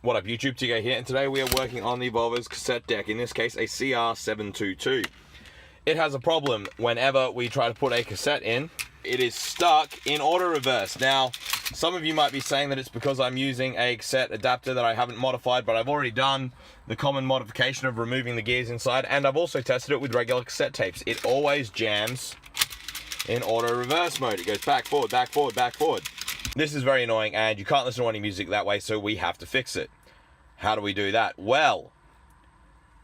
What up YouTube, TK here, and today we are working on the Volvo's cassette deck, in this case a CR722. It has a problem whenever we try to put a cassette in. It is stuck in auto reverse. Now, some of you might be saying that it's because I'm using a cassette adapter that I haven't modified, but I've already done the common modification of removing the gears inside, and I've also tested it with regular cassette tapes. It always jams in auto reverse mode. It goes back, forward, back, forward, back, forward. This is very annoying, and you can't listen to any music that way, so we have to fix it. How do we do that? Well,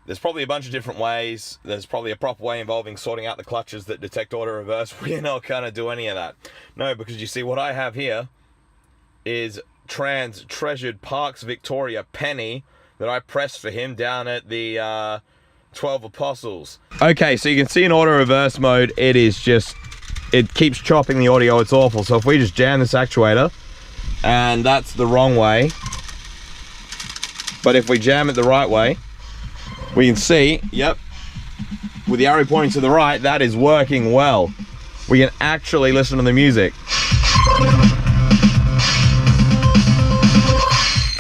there's probably a bunch of different ways. There's probably a proper way involving sorting out the clutches that detect auto reverse. We're not gonna do any of that. No, because you see, what I have here is Tran's treasured Parks Victoria penny that I pressed for him down at the 12 Apostles. Okay, so you can see in auto reverse mode, it keeps chopping the audio. It's awful. So if we just jam this actuator, and that's the wrong way, but if we jam it the right way, we can see, yep, with the arrow pointing to the right, that is working well. We can actually listen to the music.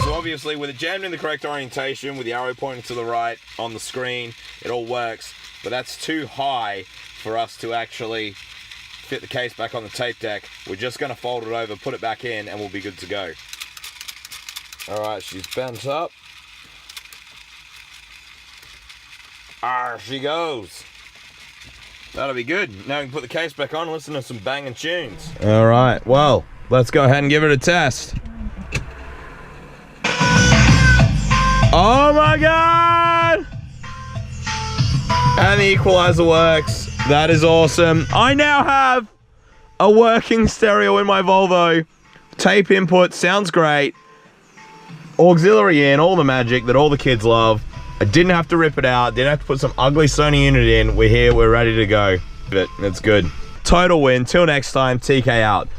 So obviously, with it jammed in the correct orientation, with the arrow pointing to the right on the screen, it all works, but that's too high for us to actually fit the case back on the tape deck. We're just gonna fold it over, put it back in, and we'll be good to go. All right, she's bent up. There she goes. That'll be good. Now we can put the case back on and listen to some banging tunes. All right, well, let's go ahead and give it a test. Oh my God! And the equalizer works. That is awesome. I now have a working stereo in my Volvo. Tape input, sounds great. Auxiliary in, all the magic that all the kids love. I didn't have to rip it out, didn't have to put some ugly Sony unit in. We're here, we're ready to go. But it's good. Total win. Till next time, TK out.